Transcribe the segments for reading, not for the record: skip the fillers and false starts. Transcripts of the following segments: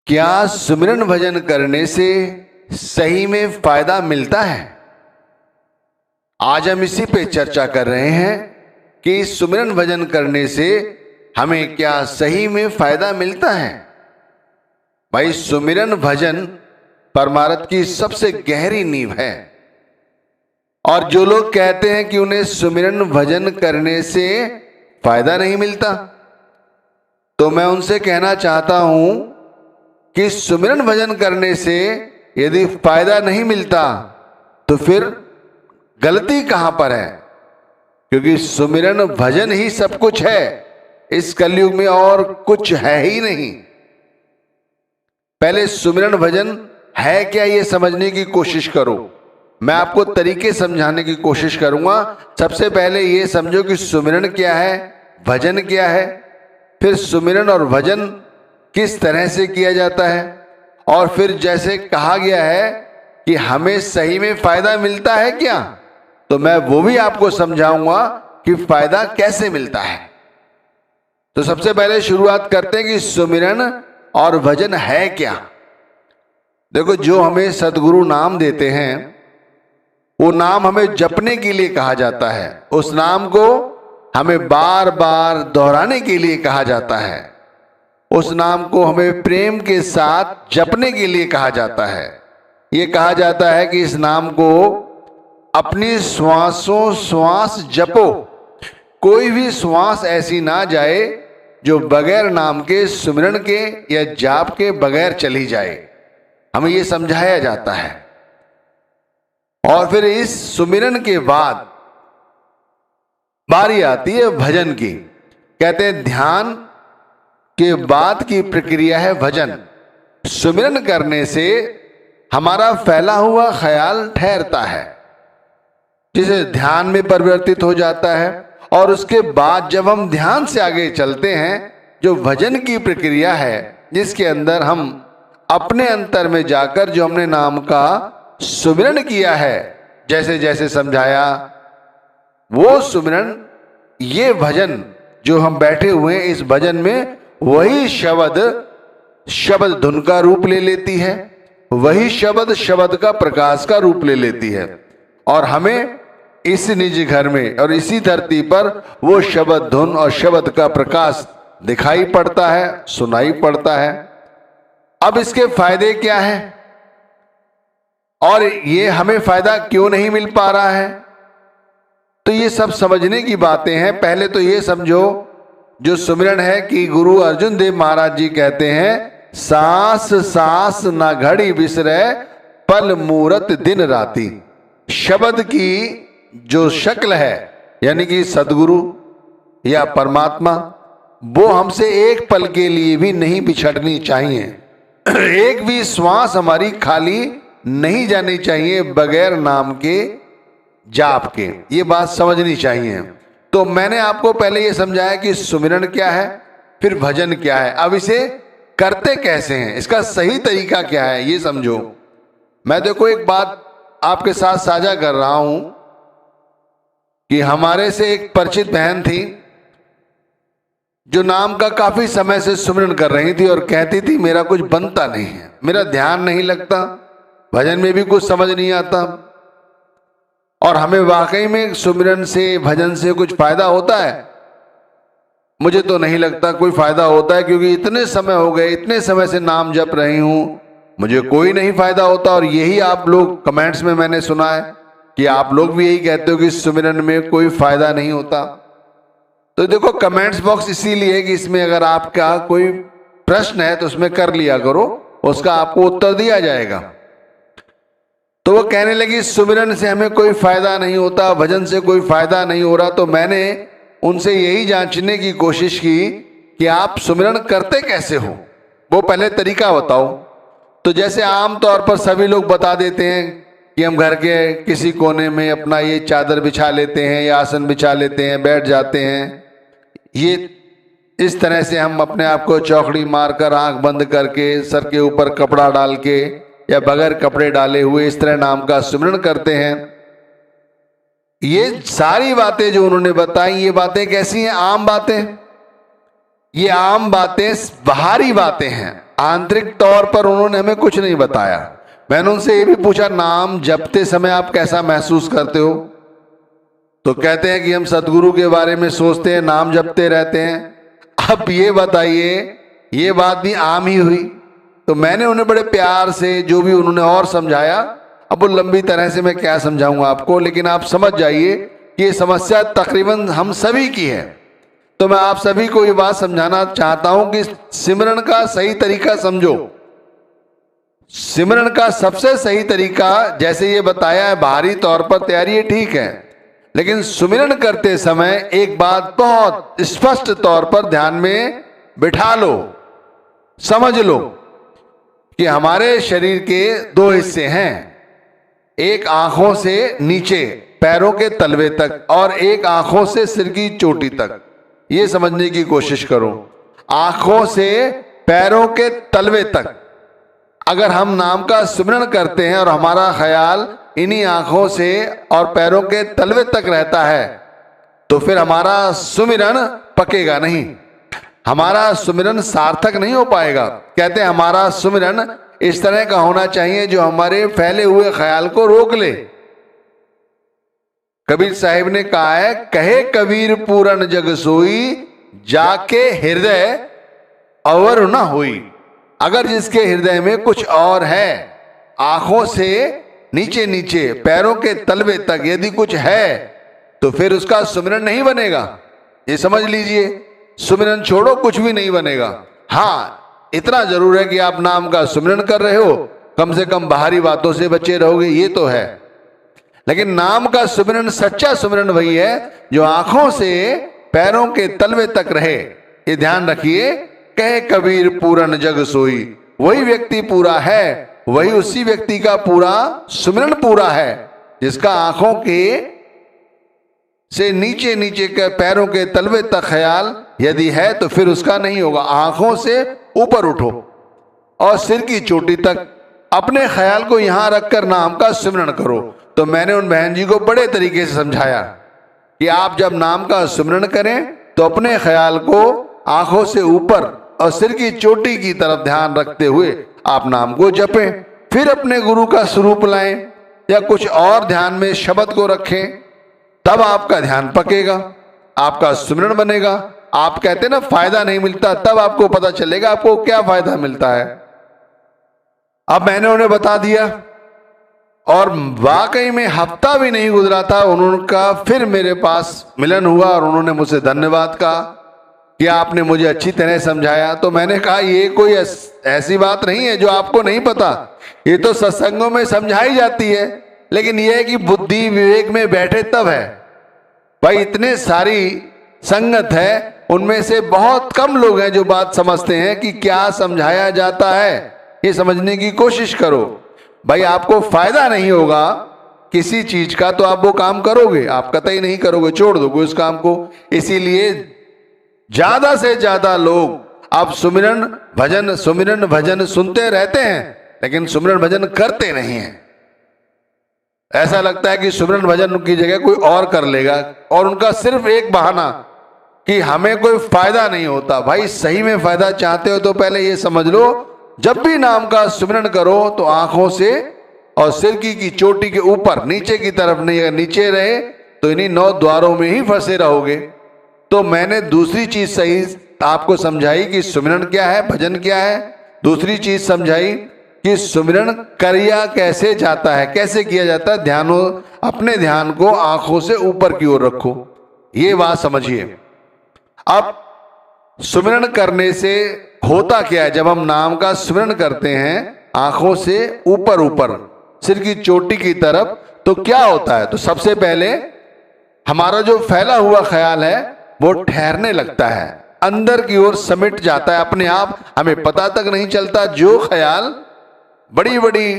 क्या सुमिरन भजन करने से सही में फायदा मिलता है? आज हम इसी पे चर्चा कर रहे हैं कि सुमिरन भजन करने से हमें क्या सही में फायदा मिलता है। भाई, सुमिरन भजन परमार्थ की सबसे गहरी नींव है। और जो लोग कहते हैं कि उन्हें सुमिरन भजन करने से फायदा नहीं मिलता, तो मैं उनसे कहना चाहता हूं कि सुमिरन भजन करने से यदि फायदा नहीं मिलता तो फिर गलती कहां पर है? क्योंकि सुमिरन भजन ही सब कुछ है इस कलयुग में, और कुछ है ही नहीं। पहले सुमिरन भजन है क्या ये समझने की कोशिश करो। मैं आपको तरीके समझाने की कोशिश करूंगा। सबसे पहले ये समझो कि सुमिरन क्या है, भजन क्या है, फिर सुमिरन और भजन किस तरह से किया जाता है, और फिर जैसे कहा गया है कि हमें सही में फायदा मिलता है क्या, तो मैं वो भी आपको समझाऊंगा कि फायदा कैसे मिलता है। तो सबसे पहले शुरुआत करते हैं कि सुमिरन और भजन है क्या। देखो, जो हमें सदगुरु नाम देते हैं वो नाम हमें जपने के लिए कहा जाता है। उस नाम को हमें बार बार दोहराने के लिए कहा जाता है। उस नाम को हमें प्रेम के साथ जपने के लिए कहा जाता है। ये कहा जाता है कि इस नाम को अपनी श्वासों श्वास जपो। कोई भी श्वास ऐसी ना जाए जो बगैर नाम के, सुमिरन के या जाप के बगैर चली जाए। हमें ये समझाया जाता है। और फिर इस सुमिरन के बाद बारी आती है भजन की। कहते हैं ध्यान के बाद की प्रक्रिया है भजन। सुमिरन करने से हमारा फैला हुआ ख्याल ठहरता है, जिसे ध्यान में परिवर्तित हो जाता है। और उसके बाद जब हम ध्यान से आगे चलते हैं, जो भजन की प्रक्रिया है जिसके अंदर हम अपने अंतर में जाकर जो हमने नाम का सुमिरन किया है, जैसे जैसे समझाया वो सुमिरन, ये भजन जो हम बैठे हुए हैं इस भजन में, वही शब्द धुन का रूप ले लेती है, वही शब्द का प्रकाश का रूप ले लेती है। और हमें इस निज घर में और इसी धरती पर वो शब्द धुन और शब्द का प्रकाश दिखाई पड़ता है, सुनाई पड़ता है। अब इसके फायदे क्या है और ये हमें फायदा क्यों नहीं मिल पा रहा है, तो ये सब समझने की बातें हैं। पहले तो ये समझो, जो सुमिरन है कि गुरु अर्जुन देव महाराज जी कहते हैं, सांस सांस ना घड़ी बिसरे, पल मूरत दिन राती। शब्द की जो शक्ल है, यानी कि सदगुरु या परमात्मा, वो हमसे एक पल के लिए भी नहीं बिछड़नी चाहिए। एक भी श्वास हमारी खाली नहीं जानी चाहिए बगैर नाम के, जाप के। ये बात समझनी चाहिए। तो मैंने आपको पहले ये समझाया कि सुमिरन क्या है, फिर भजन क्या है। अब इसे करते कैसे हैं, इसका सही तरीका क्या है, ये समझो। मैं देखो एक बात आपके साथ साझा कर रहा हूं कि हमारे से एक परिचित बहन थी जो नाम का काफी समय से सुमिरन कर रही थी और कहती थी मेरा कुछ बनता नहीं है, मेरा ध्यान नहीं लगता, भजन में भी कुछ समझ नहीं आता। और हमें वाकई में सुमिरन से, भजन से कुछ फायदा होता है? मुझे तो नहीं लगता कोई फायदा होता है, क्योंकि इतने समय हो गए, इतने समय से नाम जप रही हूं, मुझे कोई नहीं फायदा होता। और यही आप लोग कमेंट्स में मैंने सुना है कि आप लोग भी यही कहते हो कि सुमिरन में कोई फायदा नहीं होता। तो देखो, कमेंट्स बॉक्स इसीलिए कि इसमें अगर आपका कोई प्रश्न है तो उसमें कर लिया करो, उसका आपको उत्तर दिया जाएगा। तो वो कहने लगी सुमिरन से हमें कोई फायदा नहीं होता, भजन से कोई फायदा नहीं हो रहा। तो मैंने उनसे यही जांचने की कोशिश की कि आप सुमिरन करते कैसे हो, वो पहले तरीका बताओ। तो जैसे आम तौर पर सभी लोग बता देते हैं कि हम घर के किसी कोने में अपना ये चादर बिछा लेते हैं या आसन बिछा लेते हैं, बैठ जाते हैं। ये इस तरह से हम अपने आप को चौकड़ी मारकर, आंख बंद करके, सर के ऊपर कपड़ा डाल के या बगैर कपड़े डाले हुए इस तरह नाम का सुमिरन करते हैं। ये सारी बातें जो उन्होंने बताई, ये बातें कैसी हैं? आम बातें। ये आम बातें, बाहरी बातें हैं, आंतरिक तौर पर उन्होंने हमें कुछ नहीं बताया। मैंने उनसे ये भी पूछा, नाम जपते समय आप कैसा महसूस करते हो? तो कहते हैं कि हम सदगुरु के बारे में सोचते हैं, नाम जपते रहते हैं। अब ये बताइए, ये बात भी आम ही हुई। तो मैंने उन्हें बड़े प्यार से जो भी उन्होंने और समझाया, अब वो लंबी तरह से मैं क्या समझाऊंगा आपको, लेकिन आप समझ जाइए कि ये समस्या तकरीबन हम सभी की है। तो मैं आप सभी को ये बात समझाना चाहता हूं कि सिमरन का सही तरीका समझो। सिमरन का सबसे सही तरीका, जैसे ये बताया है, बाहरी तौर पर तैयारी ठीक है, लेकिन सुमिरन करते समय एक बात बहुत स्पष्ट तौर पर ध्यान में बिठा लो, समझ लो कि हमारे शरीर के दो हिस्से हैं, एक आंखों से नीचे पैरों के तलवे तक और एक आंखों से सिर की चोटी तक। ये समझने की कोशिश करो, आंखों से पैरों के तलवे तक अगर हम नाम का सुमिरन करते हैं और हमारा ख्याल इन्हीं आंखों से और पैरों के तलवे तक रहता है, तो फिर हमारा सुमिरन पकेगा नहीं, हमारा सुमिरन सार्थक नहीं हो पाएगा। कहते हैं हमारा सुमिरन इस तरह का होना चाहिए जो हमारे फैले हुए ख्याल को रोक ले। कबीर साहिब ने कहा है, कहे कबीर पूरन जग सोई, जाके हृदय अवर न होई। अगर जिसके हृदय में कुछ और है, आंखों से नीचे नीचे पैरों के तलवे तक यदि कुछ है, तो फिर उसका सुमिरन नहीं बनेगा। ये समझ लीजिए, सुमिरन छोड़ो, कुछ भी नहीं बनेगा। हाँ, इतना जरूर है कि आप नाम का सुमिरन कर रहे हो, कम से कम बाहरी बातों से बचे रहोगे, ये तो है। लेकिन नाम का सुमिरन, सच्चा सुमिरन वही है जो आंखों से पैरों के तलवे तक रहे। ये ध्यान रखिए, कहे कबीर पूरन जग सोई, वही व्यक्ति पूरा है, वही उसी व्यक्ति का पूरा सुमिरन पूरा है जिसका आंखों के से नीचे नीचे के पैरों के तलवे तक ख्याल यदि है, तो फिर उसका नहीं होगा। आंखों से ऊपर उठो और सिर की चोटी तक अपने ख्याल को यहां रखकर नाम का सुमिरन करो। तो मैंने उन बहन जी को बड़े तरीके से समझाया कि आप जब नाम का सुमिरन करें तो अपने ख्याल को आंखों से ऊपर और सिर की चोटी की तरफ ध्यान रखते हुए आप नाम को जपें। फिर अपने गुरु का स्वरूप लाएं या कुछ और ध्यान में शब्द को रखें, तब आपका ध्यान पकेगा, आपका सुमिरन बनेगा। आप कहते ना फायदा नहीं मिलता, तब आपको पता चलेगा आपको क्या फायदा मिलता है। अब मैंने उन्हें बता दिया और वाकई में हफ्ता भी नहीं गुजरा था, उनका फिर मेरे पास मिलन हुआ और उन्होंने मुझसे धन्यवाद कहा कि आपने मुझे अच्छी तरह समझाया। तो मैंने कहा ये कोई ऐसी बात नहीं है जो आपको नहीं पता, ये तो सत्संगों में समझाई जाती है, लेकिन यह है कि बुद्धि विवेक में बैठे तब है। भाई इतने सारी संगत है, उनमें से बहुत कम लोग हैं जो बात समझते हैं कि क्या समझाया जाता है। ये समझने की कोशिश करो। भाई आपको फायदा नहीं होगा किसी चीज का तो आप वो काम करोगे, आप कतई नहीं करोगे, छोड़ दोगे उस काम को। इसीलिए ज्यादा से ज्यादा लोग आप सुमिरन भजन सुनते रहते हैं, लेकिन सुमिरन भजन करते नहीं हैं। ऐसा लगता है कि सुमिरन भजन की जगह कोई और कर लेगा, और उनका सिर्फ एक बहाना कि हमें कोई फायदा नहीं होता। भाई सही में फायदा चाहते हो तो पहले ये समझ लो, जब भी नाम का सुमिरन करो तो आंखों से और सिर की चोटी के ऊपर नीचे की तरफ नहीं, अगर नीचे रहे तो इन्हीं 9 द्वारों में ही फंसे रहोगे। तो मैंने दूसरी चीज सही आपको समझाई कि सुमिरन क्या है, भजन क्या है। दूसरी चीज समझाई कि सुमिरन करिया कैसे जाता है, कैसे किया जाता है। ध्यानो, अपने ध्यान को आंखों से ऊपर की ओर रखो, ये बात समझिए। अब सुमिरन करने से होता क्या है, जब हम नाम का सुमिरन करते हैं आंखों से ऊपर ऊपर सिर की चोटी की तरफ, तो क्या होता है। तो सबसे पहले हमारा जो फैला हुआ ख्याल है वो ठहरने लगता है, अंदर की ओर समिट जाता है अपने आप, हमें पता तक नहीं चलता। जो ख्याल बड़ी बड़ी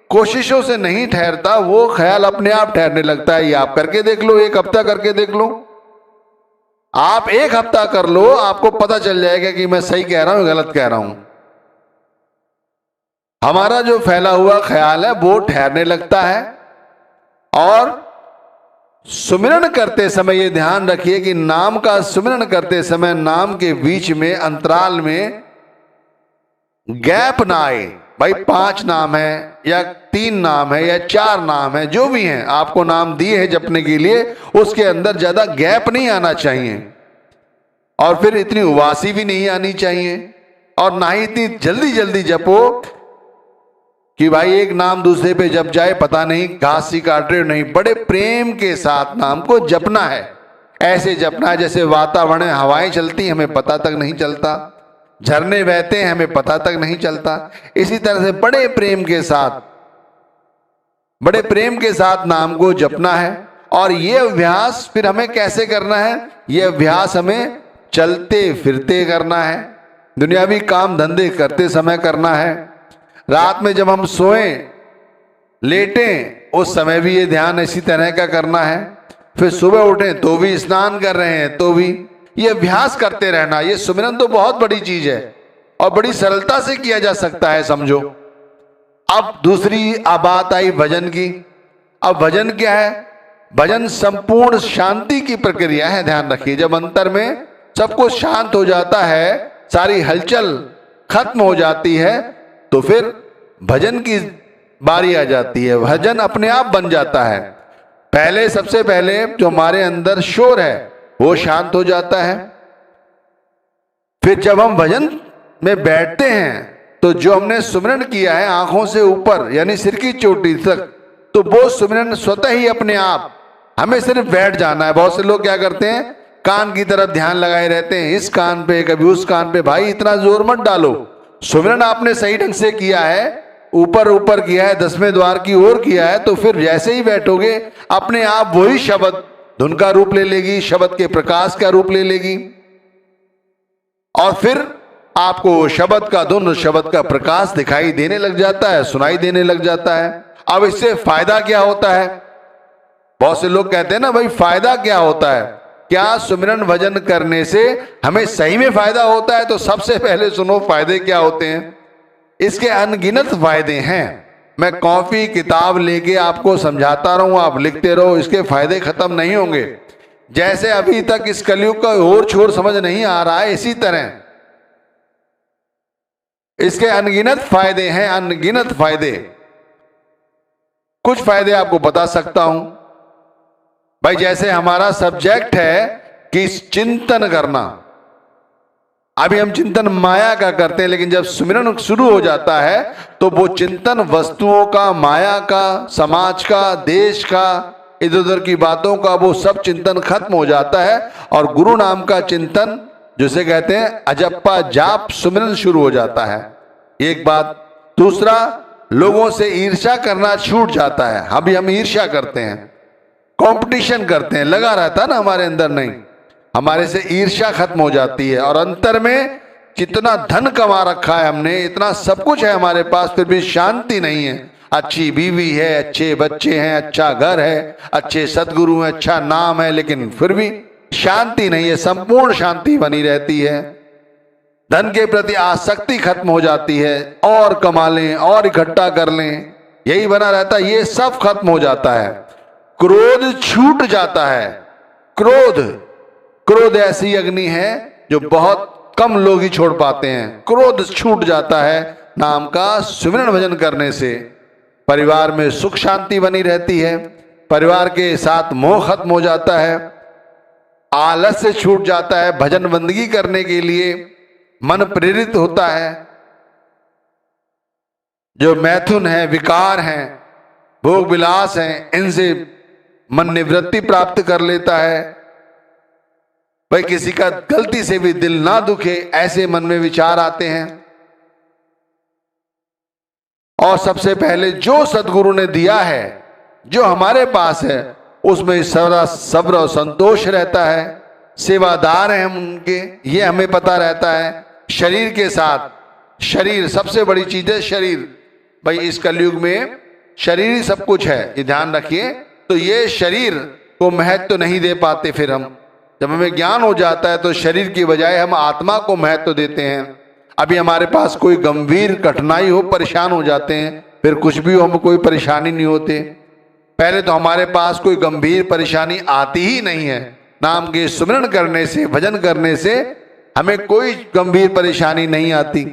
कोशिशों से नहीं ठहरता, वो ख्याल अपने आप ठहरने लगता है। ये आप करके देख लो, 1 हफ्ता करके देख लो। आप 1 हफ्ता कर लो, आपको पता चल जाएगा कि मैं सही कह रहा हूं गलत कह रहा हूं। हमारा जो फैला हुआ ख्याल है वो ठहरने लगता है और सुमिरन करते समय ये ध्यान रखिए कि नाम का सुमिरन करते समय नाम के बीच में अंतराल में गैप ना आए। भाई 5 नाम है या 3 नाम है या 4 नाम है, जो भी हैं आपको नाम दिए हैं जपने के लिए, उसके अंदर ज्यादा गैप नहीं आना चाहिए और फिर इतनी उबासी भी नहीं आनी चाहिए और ना ही इतनी जल्दी जल्दी जपो कि भाई एक नाम दूसरे पे जप जाए, पता नहीं घास सी काट रहे हो। नहीं, बड़े प्रेम के साथ नाम को जपना है। ऐसे जपना है जैसे वातावरण में हवाएं चलती हमें पता तक नहीं चलता, झरने बहते हैं हमें पता तक नहीं चलता। इसी तरह से बड़े प्रेम के साथ नाम को जपना है। और ये अभ्यास फिर हमें कैसे करना है? ये अभ्यास हमें चलते फिरते करना है, दुनियावी काम धंधे करते समय करना है, रात में जब हम सोएं लेटें उस समय भी ये ध्यान इसी तरह का करना है, फिर सुबह उठें तो भी, स्नान कर रहे हैं तो भी, ये अभ्यास करते रहना। ये सुमिरन तो बहुत बड़ी चीज है और बड़ी सरलता से किया जा सकता है, समझो। अब दूसरी बात आई भजन की। अब भजन क्या है? भजन संपूर्ण शांति की प्रक्रिया है। ध्यान रखिए, जब अंतर में सब कुछ शांत हो जाता है, सारी हलचल खत्म हो जाती है, तो फिर भजन की बारी आ जाती है। भजन अपने आप बन जाता है। पहले, सबसे पहले जो हमारे अंदर शोर है वो शांत हो जाता है। फिर जब हम भजन में बैठते हैं तो जो हमने सुमिरन किया है आंखों से ऊपर यानी सिर की चोटी तक, तो वो सुमिरन स्वतः ही अपने आप, हमें सिर्फ बैठ जाना है। बहुत से लोग क्या करते हैं, कान की तरफ ध्यान लगाए रहते हैं, इस कान पे कभी उस कान पे। भाई इतना जोर मत डालो। सुमिरन आपने सही ढंग से किया है, ऊपर ऊपर किया है, 10वें द्वार की ओर किया है, तो फिर जैसे ही बैठोगे अपने आप वही शब्द धुन का रूप ले लेगी, शब्द के प्रकाश का रूप ले लेगी और फिर आपको शब्द का धुन, शब्द का प्रकाश दिखाई देने लग जाता है, सुनाई देने लग जाता है। अब इससे फायदा क्या होता है? बहुत से लोग कहते हैं ना भाई फायदा क्या होता है? क्या सुमिरन भजन करने से हमें सही में फायदा होता है? तो सबसे पहले सुनो फायदे क्या होते हैं। इसके अनगिनत फायदे हैं। मैं कॉपी किताब लेके आपको समझाता रहूं, आप लिखते रहो, इसके फायदे खत्म नहीं होंगे। जैसे अभी तक इस कलयुग का और छोर समझ नहीं आ रहा है, इसी तरह इसके अनगिनत फायदे हैं, अनगिनत फायदे। कुछ फायदे आपको बता सकता हूं। भाई जैसे हमारा सब्जेक्ट है कि चिंतन करना, अभी हम चिंतन माया का करते हैं, लेकिन जब सुमिरन शुरू हो जाता है तो वो चिंतन वस्तुओं का, माया का, समाज का, देश का, इधर उधर की बातों का, वो सब चिंतन खत्म हो जाता है और गुरु नाम का चिंतन, जिसे कहते हैं अजप्पा जाप, सुमिरन शुरू हो जाता है। एक बात। दूसरा, लोगों से ईर्ष्या करना छूट जाता है। अभी हम ईर्ष्या करते हैं, कंपटीशन करते हैं, लगा रहता है ना हमारे अंदर, नहीं, हमारे से ईर्ष्या खत्म हो जाती है। और अंतर में जितना धन कमा रखा है हमने, इतना सब कुछ है हमारे पास, फिर भी शांति नहीं है। अच्छी बीवी है, अच्छे बच्चे हैं, अच्छा घर है, अच्छे सदगुरु हैं, अच्छा नाम है, लेकिन फिर भी शांति नहीं है। संपूर्ण शांति बनी रहती है। धन के प्रति आसक्ति खत्म हो जाती है, और कमा लें और इकट्ठा कर लें, यही बना रहता है। ये सब खत्म हो जाता है। क्रोध छूट जाता है। क्रोध ऐसी अग्नि है जो बहुत कम लोग ही छोड़ पाते हैं। क्रोध छूट जाता है नाम का सुमिरन भजन करने से। परिवार में सुख शांति बनी रहती है। परिवार के साथ मोह खत्म हो जाता है। आलस्य छूट जाता है। भजन बंदगी करने के लिए मन प्रेरित होता है। जो मैथुन है, विकार हैं, भोग विलास हैं, इनसे मन निवृत्ति प्राप्त कर लेता है। भाई किसी का गलती से भी दिल ना दुखे, ऐसे मन में विचार आते हैं। और सबसे पहले जो सदगुरु ने दिया है, जो हमारे पास है, उसमें सब्र और संतोष रहता है। सेवादार हैं हम उनके, ये हमें पता रहता है। शरीर के साथ, शरीर सबसे बड़ी चीज है। शरीर, भाई इस कलयुग में शरीर ही सब कुछ है, ये ध्यान रखिए। तो ये शरीर को महत्व तो नहीं दे पाते। फिर हम जब हमें ज्ञान हो जाता है तो शरीर की बजाय हम आत्मा को महत्व देते हैं। अभी हमारे पास कोई गंभीर कठिनाई हो, परेशान हो जाते हैं, फिर कुछ भी हो, हमें कोई परेशानी नहीं होते। पहले तो हमारे पास कोई गंभीर परेशानी आती ही नहीं है। नाम के सुमिरन करने से, भजन करने से हमें कोई गंभीर परेशानी नहीं आती।